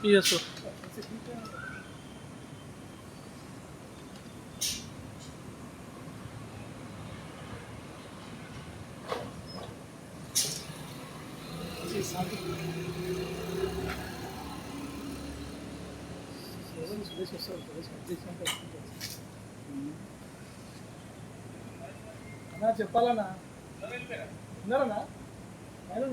Yes, sir. అన్నా చెప్పాలన్నా ఉన్నారన్నా ఆయన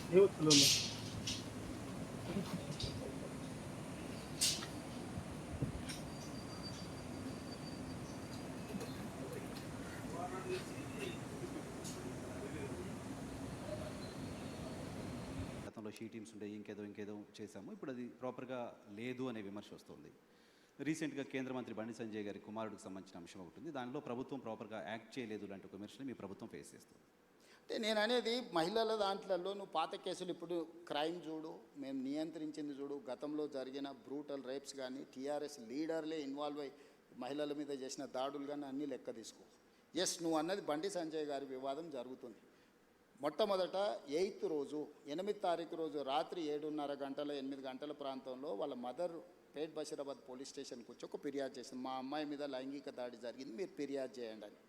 హలో గతంలో షీ టీమ్స్ ఉండే ఇంకేదో చేశాము, ఇప్పుడు అది ప్రాపర్గా లేదు అనే విమర్శ వస్తుంది. రీసెంట్గా కేంద్ర మంత్రి బండి సంజయ్ గారి కుమారుడికి సంబంధించిన అంశం ఒకటి ఉంది. దానిలో ప్రభుత్వం ప్రాపర్గా యాక్ట్ చేయలేదు లాంటి ఒక విమర్శని మీ ప్రభుత్వం ఫేస్ చేస్తుంది. అంటే నేను అనేది మహిళల దాంట్లలో నువ్వు పాత కేసులు ఇప్పుడు క్రైమ్ చూడు, మేము నియంత్రించింది చూడు, గతంలో జరిగిన బ్రూటల్ రేప్స్ కానీ టీఆర్ఎస్ లీడర్లే ఇన్వాల్వ్ అయ్యి మహిళల మీద చేసిన దాడులు కానీ అన్నీ లెక్క తీసుకో. ఎస్, నువ్వు అన్నది బండి సంజయ్ గారి వివాదం జరుగుతుంది. మొట్టమొదట 8th రోజు 8వ తారీఖు రోజు రాత్రి 7:30 గంటల ప్రాంతంలో వాళ్ళ మదర్ పేట్ బషీరాబాద్ పోలీస్ స్టేషన్కి వచ్చి ఒక ఫిర్యాదు చేసింది, మా అమ్మాయి మీద లైంగిక దాడి జరిగింది, మీరు ఫిర్యాదు చేయండి అని.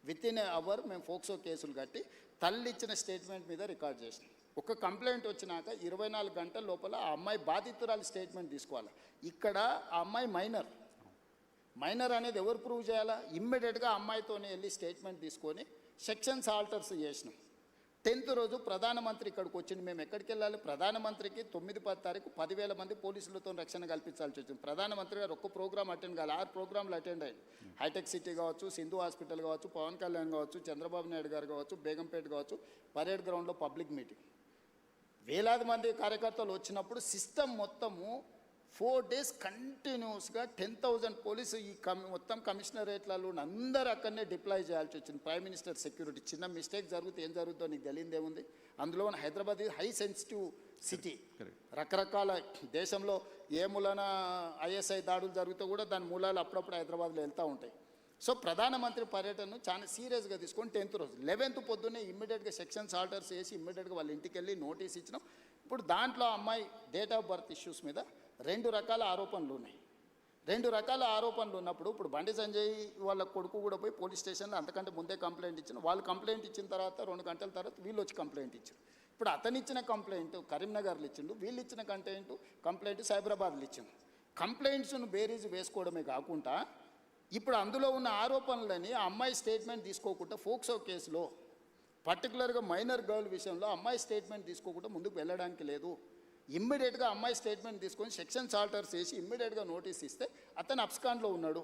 వితిన్ ఏ అవర్ మేము ఫోక్సో కేసులు కట్టి తల్లి ఇచ్చిన స్టేట్మెంట్ మీద రికార్డ్ చేసినాం. ఒక కంప్లైంట్ వచ్చినాక 24 గంటల లోపల ఆ అమ్మాయి బాధితురాలి స్టేట్మెంట్ తీసుకోవాలి. ఇక్కడ ఆ అమ్మాయి మైనర్ అనేది ఎవరు ప్రూవ్ చేయాలా? ఇమ్మీడియట్గా అమ్మాయితోనే వెళ్ళి స్టేట్మెంట్ తీసుకొని సెక్షన్స్ ఆల్టర్స్ చేసినాం. 10th రోజు ప్రధానమంత్రి ఇక్కడికి వచ్చింది. మేము ఎక్కడికి వెళ్ళాలి? ప్రధానమంత్రికి 9-10 తారీఖు 10,000 మంది పోలీసులతో రక్షణ కల్పించాల్సి వచ్చింది. ప్రధానమంత్రి గారు ఒక్క ప్రోగ్రామ్ అటెండ్ కావాలి, 6 ప్రోగ్రాంలు అటెండ్ అయ్యింది. హైటెక్ సిటీ కావచ్చు, సింధు హాస్పిటల్ కావచ్చు, పవన్ కళ్యాణ్ కావచ్చు, చంద్రబాబు నాయుడు గారు కావచ్చు, బేగంపేట కావచ్చు, పరేడ్ గ్రౌండ్లో పబ్లిక్ మీటింగ్. వేలాది మంది కార్యకర్తలు వచ్చినప్పుడు సిస్టమ్ మొత్తము 4 days కంటిన్యూస్గా 10,000 పోలీసు ఈ మొత్తం కమిషనరేట్లలో అందరూ అక్కడనే డిప్లాయ్ చేయాల్సి వచ్చింది. Prime minister security. చిన్న మిస్టేక్ జరిగితే ఏం జరుగుతుందో నీకు తెలియదేముంది. అందులో హైదరాబాద్ హై సెన్సిటివ్ సిటీ. రకరకాల దేశంలో ఏ మూలన ఐఎస్ఐ దాడులు జరుగుతూ కూడా దాని మూలాలు అప్పుడప్పుడు హైదరాబాద్లో వెళ్తూ ఉంటాయి. సో ప్రధానమంత్రి పర్యటనను చాలా సీరియస్గా తీసుకొని 10th రోజు 11th పొద్దున్నే ఇమ్మీడియట్గా సెక్షన్స్ ఆర్డర్స్ చేసి ఇమ్మీడియట్గా వాళ్ళ ఇంటికి వెళ్ళి నోటీస్ ఇచ్చినాం. ఇప్పుడు దాంట్లో అమ్మాయి డేట్ ఆఫ్ బర్త్ ఇష్యూస్ మీద 2 రకాల ఆరోపణలు ఉన్నాయి. 2 రకాల ఆరోపణలు ఉన్నప్పుడు ఇప్పుడు బండి సంజయ్ వాళ్ళ కొడుకు కూడా పోయి పోలీస్ స్టేషన్లో అంతకంటే ముందే కంప్లైంట్ ఇచ్చిన. వాళ్ళు కంప్లైంట్ ఇచ్చిన తర్వాత 2 గంటల తర్వాత వీళ్ళు వచ్చి కంప్లైంట్ ఇచ్చారు. ఇప్పుడు అతను ఇచ్చిన కంప్లైంట్ కరీంనగర్లో ఇచ్చిండు, వీళ్ళు ఇచ్చిన కంప్లైంట్ సైబరాబాద్లో ఇచ్చిండు. కంప్లైంట్స్ను బేరీజు వేసుకోవడమే కాకుండా ఇప్పుడు అందులో ఉన్న ఆరోపణలని ఆ అమ్మాయి స్టేట్మెంట్ తీసుకోకుండా ఫోక్సో కేసులో పర్టికులర్గా మైనర్ గర్ల్ విషయంలో అమ్మాయి స్టేట్మెంట్ తీసుకోకుండా ముందుకు వెళ్ళడానికి లేదు. ఇమ్మీడియట్గా అమ్మాయి స్టేట్మెంట్ తీసుకొని సెక్షన్స్ ఆల్టర్స్ చేసి ఇమ్మీడియట్గా నోటీస్ ఇస్తే అతను అబ్స్కాండ్లో ఉన్నాడు.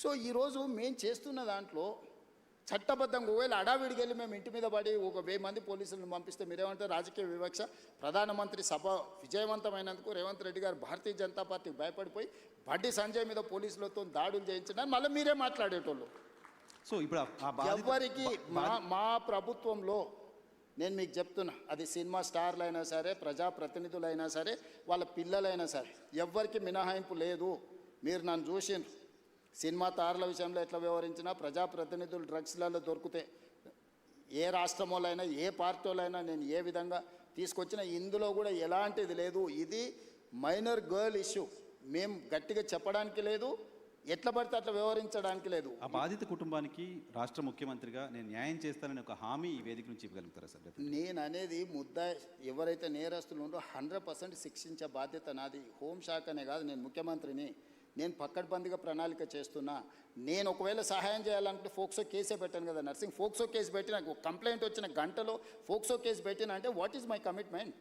సో ఈరోజు మేము చేస్తున్న దాంట్లో చట్టబద్ధంగా ఒకవేళ అడావిడికి వెళ్ళి మేము ఇంటి మీద పడి 1,000 మంది పోలీసులను పంపిస్తే మీరేమంటే రాజకీయ వివక్ష. ప్రధానమంత్రి సభ విజయవంతమైనందుకు రేవంత్ రెడ్డి గారు భారతీయ జనతా పార్టీకి భయపడిపోయి బండి సంజయ్ మీద పోలీసులతో దాడులు చేయించడానికి మళ్ళీ మీరే మాట్లాడేటోళ్ళు. సో ఇప్పుడు ఎవరికి మా ప్రభుత్వంలో నేను మీకు చెప్తున్నా, అది సినిమా స్టార్లు అయినా సరే, ప్రజాప్రతినిధులైనా సరే, వాళ్ళ పిల్లలైనా సరే, ఎవ్వరికి మినహాయింపు లేదు. మీరు నన్ను చూసిండ్రు, సినిమా తారల విషయంలో ఎట్లా వ్యవహరించినా ప్రజాప్రతినిధులు డ్రగ్స్లలో దొరికితే ఏ రాష్ట్రంలోనైనా ఏ పార్టీలైనా నేను ఏ విధంగా తీసుకొచ్చినా ఇందులో కూడా ఎలాంటిది లేదు. ఇది మైనర్ గర్ల్ ఇష్యూ. మేము గట్టిగా చెప్పడానికి లేదు, ఎట్లా పడితే అట్లా వ్యవహరించడానికి లేదు. ఆ బాధిత కుటుంబానికి రాష్ట్ర ముఖ్యమంత్రిగా నేను న్యాయం చేస్తానని ఒక హామీ ఈ వేదిక నుంచి ఇవ్వగలుగుతారా సార్? నేను అనేది ఎవరైతే నేరస్తులు ఉందో 100% శిక్షించే బాధ్యత నాది. హోంశాఖనే కాదు, నేను ముఖ్యమంత్రిని. నేను పక్కడ్బందీగా ప్రణాళిక చేస్తున్నా. నేను ఒకవేళ సహాయం చేయాలంటే ఫోక్సో కేసే పెట్టాను కదా నర్సింగ్. ఫోక్సో కేసు పెట్టి నాకు కంప్లైంట్ వచ్చిన గంటలో ఫోక్సో కేసు పెట్టినా అంటే what is my commitment?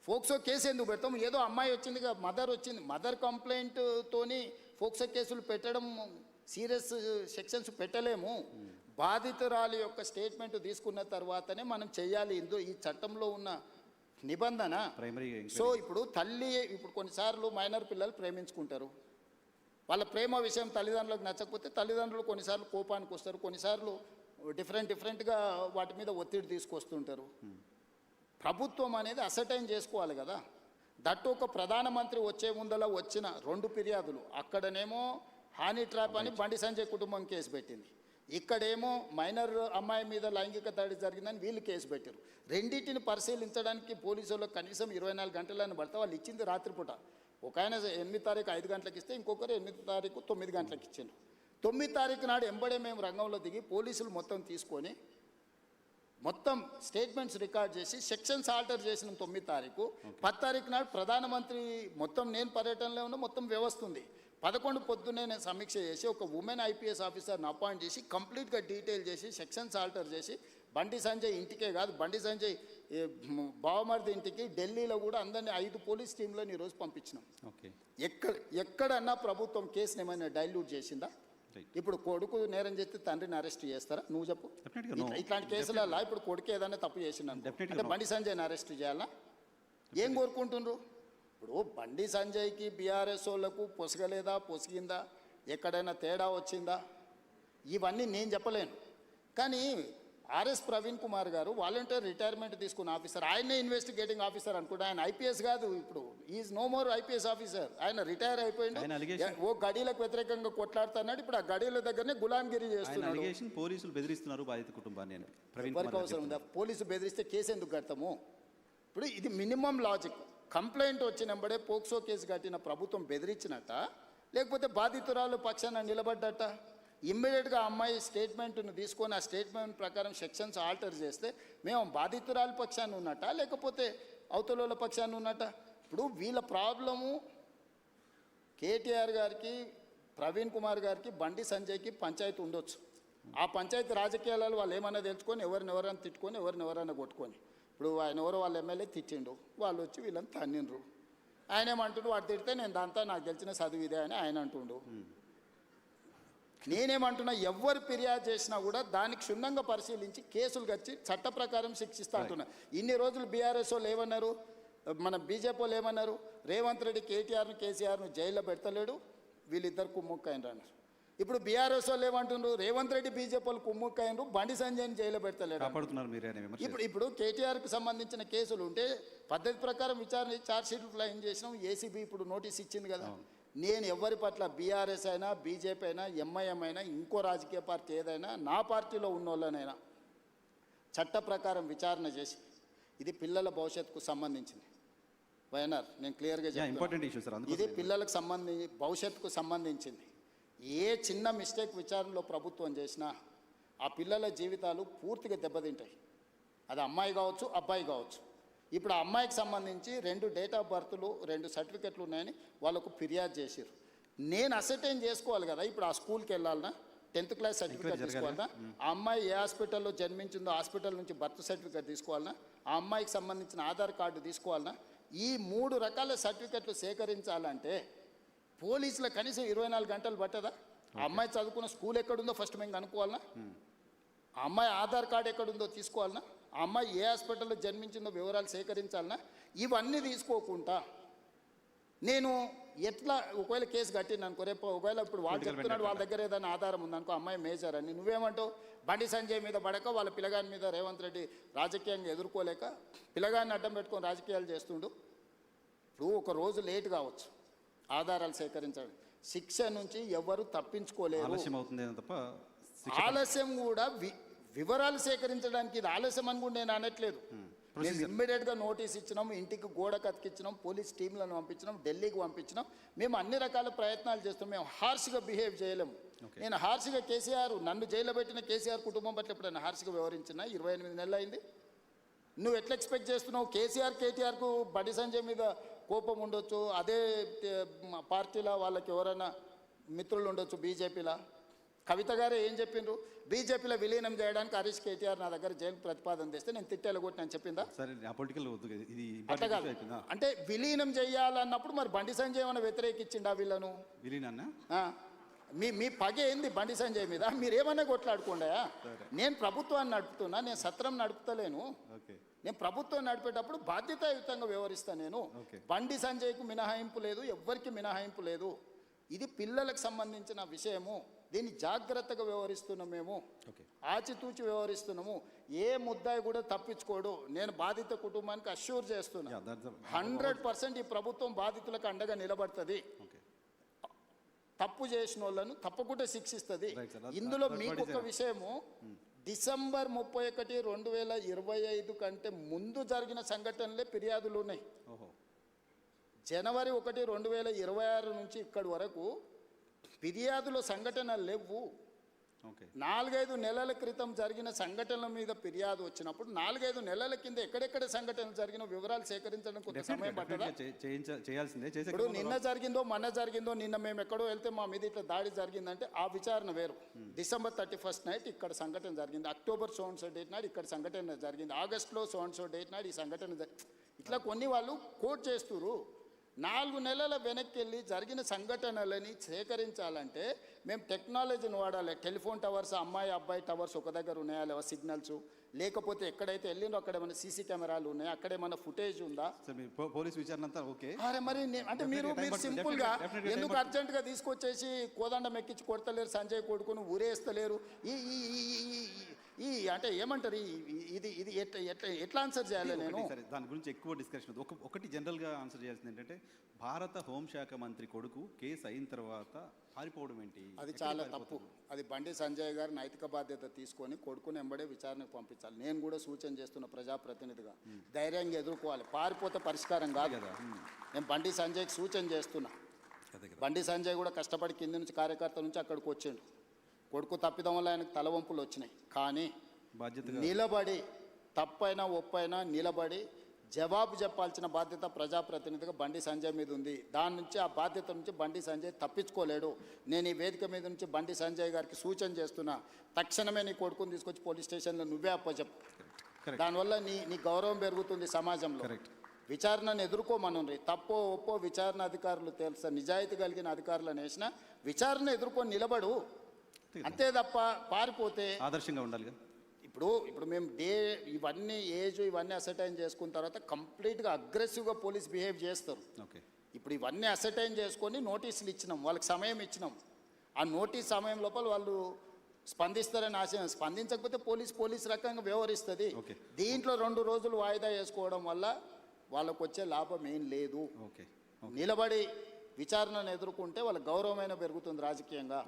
POCSO case ఎందుకు పెడతాం? ఏదో అమ్మాయి వచ్చింది, మదర్ వచ్చింది, మదర్ కంప్లైంట్తోని ఫోక్సో కేసులు పెట్టడం సీరియస్ సెక్షన్స్ పెట్టలేము. బాధితురాలి యొక్క స్టేట్మెంట్ తీసుకున్న తర్వాతనే మనం చేయాలి. ఈ చట్టంలో ఉన్న నిబంధన. సో ఇప్పుడు కొన్నిసార్లు మైనర్ పిల్లలు ప్రేమించుకుంటారు. వాళ్ళ ప్రేమ విషయం తల్లిదండ్రులకు నచ్చకపోతే తల్లిదండ్రులు కొన్నిసార్లు కోపానికి వస్తారు, కొన్నిసార్లు డిఫరెంట్గా వాటి మీద ఒత్తిడి తీసుకొస్తుంటారు. ప్రభుత్వం అనేది అసర్టైన్ చేసుకోవాలి కదా. దట్టు ఒక ప్రధానమంత్రి వచ్చే ముందల వచ్చిన 2 ఫిర్యాదులు, అక్కడనేమో హానీ ట్రాప్ అని బండి సంజయ్ కుటుంబం కేసు పెట్టింది. ఇక్కడేమో మైనర్ అమ్మాయి మీద లైంగిక దాడి జరిగిందని వీళ్ళు కేసు పెట్టారు. రెండింటిని పరిశీలించడానికి పోలీసులకు కనీసం 24 గంటలను పడితే వాళ్ళు ఇచ్చింది రాత్రిపూట. ఒక ఆయన 8 తారీఖు 5 గంటలకు ఇస్తే ఇంకొకరు 8 తారీఖు 9 గంటలకు ఇచ్చారు. 9 తారీఖు నాడు ఎంబడే మేము రంగంలో దిగి పోలీసులు మొత్తం తీసుకొని మొత్తం స్టేట్మెంట్స్ రికార్డ్ చేసి సెక్షన్స్ ఆల్టర్ చేసిన 9 తారీఖు. 10 తారీఖు నాడు ప్రధానమంత్రి మొత్తం నేను పర్యటనలో ఉన్న మొత్తం వ్యవస్థ ఉంది. 11 పొద్దున్నే నేను సమీక్ష చేసి ఒక ఉమెన్ ఐపీఎస్ ఆఫీసర్ని అపాయింట్ చేసి కంప్లీట్గా డీటెయిల్ చేసి సెక్షన్స్ ఆల్టర్ చేసి బండి సంజయ్ ఇంటికే కాదు బండి సంజయ్ బావమరిది ఇంటికి ఢిల్లీలో కూడా అందరినీ 5 పోలీస్ టీంలను ఈరోజు పంపించినాం. ఓకే. ఎక్కడన్నా ప్రభుత్వం కేసుని ఏమైనా డైల్యూట్ చేసిందా? ఇప్పుడు కొడుకు నేరం చేస్తే తండ్రిని అరెస్ట్ చేస్తారా? నువ్వు చెప్పు. ఇట్లాంటి కేసులలో ఇప్పుడు కొడుకు ఏదైనా తప్పు చేసిండు అంటే బండి సంజయ్ని అరెస్ట్ చేయాలా? ఏం కోరుకుంటుండ్రు? ఇప్పుడు బండి సంజయ్కి బీఆర్ఎస్ వాళ్ళకు పొసగలేదా, పొసిగిందా, ఎక్కడైనా తేడా వచ్చిందా, ఇవన్నీ నేను చెప్పలేను. కానీ ఆర్ఎస్ ప్రవీణ్ కుమార్ గారు వాలంటీర్ రిటైర్మెంట్ తీసుకున్న ఆఫీసర్, ఆయనే ఇన్వెస్టిగేటింగ్ ఆఫీసర్ అనుకుంటే ఆయన ఐపీఎస్ కాదు, ఇప్పుడు is no more IPS officer. ఆయన రిటైర్ అయిపోయింది. ఓ గడీలకు వ్యతిరేకంగా కొట్లాడుతున్నాడు. ఇప్పుడు ఆ గడీల దగ్గరనే గులాంగిరి చేస్తున్నాడు. పోలీసులు బెదిరిస్తున్నారు బాధిత కుటుంబాన్ని. ఎవరికి అవసరం ఉందా? పోలీసు బెదిరిస్తే కేసు ఎందుకు కడతాము? ఇప్పుడు ఇది మినిమం లాజిక్. కంప్లైంట్ వచ్చినప్పుడే పోక్సో కేసు కట్టిన ప్రభుత్వం బెదిరించినట్ట, లేకపోతే బాధితురాలు పక్షాన నిలబడ్డట? ఇమ్మీడియట్గా అమ్మాయి స్టేట్మెంట్ను తీసుకొని ఆ స్టేట్మెంట్ ప్రకారం సెక్షన్స్ ఆల్టర్ చేస్తే మేము బాధితురాలు పక్షాన్ని ఉన్నట్ట, లేకపోతే అవతల పక్షాన్ని ఉన్నట్ట? ఇప్పుడు వీళ్ళ ప్రాబ్లము కేటీఆర్ గారికి, ప్రవీణ్ కుమార్ గారికి, బండి సంజయ్కి పంచాయతీ ఉండొచ్చు. ఆ పంచాయతీ రాజకీయాలలో వాళ్ళు ఏమన్నా తెలుసుకొని ఎవరినెవరైనా తిట్టుకొని ఎవరినెవరైనా కొట్టుకొని, ఇప్పుడు ఆయన ఎవరో వాళ్ళ ఎమ్మెల్యే తిట్టిండు, వాళ్ళు వచ్చి వీళ్ళని తన్నిండ్రు. ఆయన ఏమంటుండు, వాడు తిడితే నేను దాంతో నాకు తెలిసిన చదువు ఇదే అని ఆయన అంటుండు. నేనేమంటున్నా, ఎవరు ఫిర్యాదు చేసినా కూడా దానికి క్షుణ్ణంగా పరిశీలించి కేసులు కచ్చి చట్ట ప్రకారం శిక్షిస్తా అంటున్నా. ఇన్ని రోజులు బీఆర్ఎస్ వాళ్ళు ఏమన్నారు, మన బీజేపీ వాళ్ళు ఏమన్నారు, రేవంత్ రెడ్డి కేటీఆర్ను కేసీఆర్ను జైల్లో పెడతలేడు, వీళ్ళిద్దరు కుమ్ముక్కైనరు అన్నారు. ఇప్పుడు బీఆర్ఎస్ వాళ్ళు ఏమంటున్నారు, రేవంత్ రెడ్డి బీజేపీ వాళ్ళు కుమ్ముక్కైనరు, బండి సంజయ్ని జైల్లో పెడతలేడు. ఇప్పుడు కేటీఆర్కి సంబంధించిన కేసులు ఉంటే పద్ధతి ప్రకారం విచారణ ఛార్జ్షీట్లు క్లెయిమ్ చేసినాం. ఏసీబీ ఇప్పుడు నోటీస్ ఇచ్చింది కదా. నేను ఎవరి పట్ల బీఆర్ఎస్ అయినా, బీజేపీ అయినా, ఎంఐఎం అయినా, ఇంకో రాజకీయ పార్టీ ఏదైనా, నా పార్టీలో ఉన్న వాళ్ళనైనా చట్ట ప్రకారం విచారణ చేసి, ఇది పిల్లల భవిష్యత్తుకు సంబంధించింది. వైఎన్ఆర్ నేను క్లియర్గా చెప్తాను, ఇది పిల్లలకు భవిష్యత్తుకు సంబంధించింది. ఏ చిన్న మిస్టేక్ విచారణలో ప్రభుత్వం చేసినా ఆ పిల్లల జీవితాలు పూర్తిగా దెబ్బతింటాయి. అది అమ్మాయి కావచ్చు, అబ్బాయి కావచ్చు. ఇప్పుడు ఆ అమ్మాయికి సంబంధించి 2 డేట్ ఆఫ్ బర్త్లు 2 సర్టిఫికెట్లు ఉన్నాయని వాళ్ళకు ఫిర్యాదు చేశారు. నేను అసర్టైన్ చేసుకోవాలి కదా. ఇప్పుడు ఆ స్కూల్కి వెళ్ళాలన్నా, 10th క్లాస్ సర్టిఫికేట్ తీసుకోవాలన్నా, ఆ అమ్మాయి ఏ హాస్పిటల్లో జన్మించిందో హాస్పిటల్ నుంచి బర్త్ సర్టిఫికేట్ తీసుకోవాలన్నా, ఆ అమ్మాయికి సంబంధించిన ఆధార్ కార్డు తీసుకోవాలన్నా, ఈ 3 రకాల సర్టిఫికెట్లు సేకరించాలంటే పోలీసులకు కనీసం 24 గంటలు పట్టదా? ఆ అమ్మాయి చదువుకున్న స్కూల్ ఎక్కడుందో ఫస్ట్ మేము కనుక్కోవాలన్నా, ఆ అమ్మాయి ఆధార్ కార్డు ఎక్కడుందో తీసుకోవాలన్నా, ఆ అమ్మాయి ఏ హాస్పిటల్లో జన్మించిందో వివరాలు సేకరించాలన్నా, ఇవన్నీ తీసుకోకుండా నేను ఎట్లా ఒకవేళ కేసు కట్టిన అనుకో, రేపు ఒకవేళ ఇప్పుడు వాళ్ళు చెప్తున్నాడు వాళ్ళ దగ్గర ఏదైనా ఆధారం ఉందనుకో, అమ్మాయి మేజర్ అని, నువ్వేమంటావు? బండి సంజయ్ మీద పడక వాళ్ళ పిల్లగాని మీద రేవంత్ రెడ్డి రాజకీయంగా ఎదుర్కోలేక పిల్లగాన్ని అడ్డం పెట్టుకొని రాజకీయాలు చేస్తుండు. ఇప్పుడు ఒక రోజు లేట్ కావచ్చు ఆధారాలు సేకరించడం, శిక్ష నుంచి ఎవరు తప్పించుకోలేరు. ఆలస్యం కూడా వివరాలు సేకరించడానికి ఇది ఆలస్యం అని కూడా నేను అనట్లేదు. మేము ఇమ్మీడియట్గా నోటీస్ ఇచ్చినాం, ఇంటికి గోడ కతికిచ్చినాం, పోలీస్ టీంలను పంపించినాం, ఢిల్లీకి పంపించినాం. మేము అన్ని రకాల ప్రయత్నాలు చేస్తాం. మేము హార్ష్గా బిహేవ్ చేయలేము. నేను హార్ష్గా నన్ను జైల్లో పెట్టిన కేసీఆర్ కుటుంబం పట్ల ఎప్పుడైనా హార్ష్గా వ్యవహరించిన 28 నెలలు అయింది. నువ్వు ఎట్లా ఎక్స్పెక్ట్ చేస్తున్నావు? కేటీఆర్కు బండి సంజయ్ మీద కోపం ఉండొచ్చు, అదే పార్టీలో వాళ్ళకి ఎవరైనా మిత్రులు ఉండొచ్చు, బీజేపీలో. కవిత గారే ఏం చెప్పిండ్రు, బీజేపీలో విలీనం చేయడానికి హరీష్ కేటీఆర్ నా దగ్గర జైలు ప్రతిపాదన తెస్తే నేను తిట్టేలా కొట్టి నేను చెప్పిందా? అట్లా కాదు. అంటే విలీనం చేయాలన్నప్పుడు మరి బండి సంజయ్ ఏమైనా వ్యతిరేకించిండా వీళ్ళను? మీ పగ ఏంది బండి సంజయ్ మీద? మీరేమన్నా కొట్లాడుకోండా? నేను ప్రభుత్వాన్ని నడుపుతున్నా, నేను సత్రం నడుపుతలేను. నేను ప్రభుత్వం నడిపేటప్పుడు బాధ్యతాయుతంగా వ్యవహరిస్తాను. నేను బండి సంజయ్కు మినహాయింపు లేదు, ఎవ్వరికి మినహాయింపు లేదు. ఇది పిల్లలకు సంబంధించిన విషయము. దీన్ని జాగ్రత్తగా వ్యవహరిస్తున్నాం, మేము ఆచితూచి వ్యవహరిస్తున్నాము. ఏ ముద్దాయి కూడా తప్పించుకోడు. నేను బాధిత కుటుంబానికి అష్యూర్ చేస్తున్నా, 100% ఈ ప్రభుత్వం బాధితులకు అండగా నిలబడుతుంది. తప్పు చేసిన వాళ్ళను తప్పకుండా శిక్షిస్తుంది. Right, sir. ఇందులో What మీకు is ఒక it? విషయము, డిసెంబర్ 31, 2025 కంటే ముందు జరిగిన సంఘటనలే ఫిర్యాదులు ఉన్నాయి. ఓహో, జనవరి 1, 2026 నుంచి ఇక్కడి వరకు ఫిర్యాదులో సంఘటనలు లేవు. ఓకే. 4-5 నెలల క్రితం జరిగిన సంఘటనల మీద ఫిర్యాదు వచ్చినప్పుడు 4-5 నెలల కింద ఎక్కడెక్కడ సంఘటనలు జరిగిన వివరాలు సేకరించడం కొంత సమయం పట్టదా? చేయాల్సిందే. చేసే ఇప్పుడు నిన్న జరిగిందో మొన్న జరిగిందో, నిన్న మేము ఎక్కడో వెళ్తే మా మీద ఇట్లా దాడి జరిగిందంటే ఆ విచారణ వేరు. డిసెంబర్ 31 నైట్ ఇక్కడ సంఘటన జరిగింది, October so and so date నాడు ఇక్కడ సంఘటన జరిగింది, ఆగస్టులో సో అండ్ సో డేట్ నాడు ఈ సంఘటన ఇట్లా కొన్ని వాళ్ళు కోట్ చేస్తున్నారు. 4 నెలల వెనక్కి వెళ్ళి జరిగిన సంఘటనలని సేకరించాలంటే మేము టెక్నాలజీని వాడాలి. టెలిఫోన్ టవర్స్, అమ్మాయి అబ్బాయి టవర్స్ ఒక దగ్గర ఉన్నాయా లేవా సిగ్నల్స్, లేకపోతే ఎక్కడైతే వెళ్ళిందో అక్కడ ఏమైనా సీసీ కెమెరాలు ఉన్నాయా, అక్కడ ఏమైనా ఫుటేజ్ ఉందా? సార్, మీ పోలీస్ విచారణ అంతా ఓకే. అరే మరి అంటే మీరు సింపుల్గా ఎందుకు అర్జెంటుగా తీసుకొచ్చేసి కోదండం ఎక్కించి కొడతలేరు, సంజయ్ కొడుకును ఊరేస్తలేరు? ఈ అంటే ఏమంటారు, ఇది ఇది ఎట్లా ఆన్సర్ చేయాలి నేను? సరే, దాని గురించి ఎక్కువ డిస్కషన్ వద్దు. ఒకటి జనరల్గా ఆన్సర్ చేయాల్సింది ఏంటంటే, భారత హోంశాఖ మంత్రి కొడుకు కేసు అయిన తర్వాత పారిపోవడం ఏంటి? అది చాలా తప్పు. అది బండి సంజయ్ గారు నైతిక బాధ్యత తీసుకొని కొడుకుని ఎంబడే విచారణకు పంపించాలి. నేను కూడా సూచన చేస్తున్న ప్రజాప్రతినిధిగా ధైర్యంగా ఎదుర్కోవాలి. పారిపోతే పరిష్కారం కాదు కదా. నేను బండి సంజయ్కి సూచన చేస్తున్నా. బండి సంజయ్ కూడా కష్టపడి కింది నుంచి కార్యకర్త నుంచి అక్కడికి వచ్చిండు. కొడుకు తప్పిదం వల్ల ఆయనకు తలవంపులు వచ్చినాయి. కానీ బాధ్యతగా నిలబడి, తప్పైనా ఒప్పైనా నిలబడి జవాబు చెప్పాల్సిన బాధ్యత ప్రజాప్రతినిధిగా బండి సంజయ్ మీద ఉంది. దాని నుంచి, ఆ బాధ్యత నుంచి బండి సంజయ్ తప్పించుకోలేడు. నేను ఈ వేదిక మీద నుంచి బండి సంజయ్ గారికి సూచన చేస్తున్నా, తక్షణమే నీ కొడుకుని తీసుకొచ్చి పోలీస్ స్టేషన్లో నువ్వే అప్పచెప్పు. దానివల్ల నీ గౌరవం పెరుగుతుంది సమాజంలో. విచారణను ఎదుర్కోమనుండ్రి. తప్పో ఒప్పో విచారణ అధికారులు తెలుసా, నిజాయితీ కలిగిన అధికారులను వేసిన విచారణ ఎదుర్కొని నిలబడు. అంతే తప్ప పారిపోతే ఆదర్శంగా ఉండాలిగా. ఇప్పుడు మేము ఇవన్నీ ఏజ్ ఇవన్నీ అసర్టైన్ చేసుకున్న తర్వాత కంప్లీట్గా అగ్రెసివ్గా పోలీస్ బిహేవ్ చేస్తారు. ఓకే. ఇప్పుడు ఇవన్నీ అసర్టైన్ చేసుకొని నోటీసులు ఇచ్చినాం, వాళ్ళకి సమయం ఇచ్చినాం. ఆ నోటీస్ సమయం లోపల వాళ్ళు స్పందిస్తారని ఆశ, స్పందించకపోతే పోలీస్ రకంగా వ్యవహరిస్తుంది. దీంట్లో 2 రోజులు వాయిదా వేసుకోవడం వల్ల వాళ్ళకు వచ్చే లాభం ఏం లేదు. నిలబడి విచారణను ఎదుర్కొంటే వాళ్ళ గౌరవమైన పెరుగుతుంది రాజకీయంగా.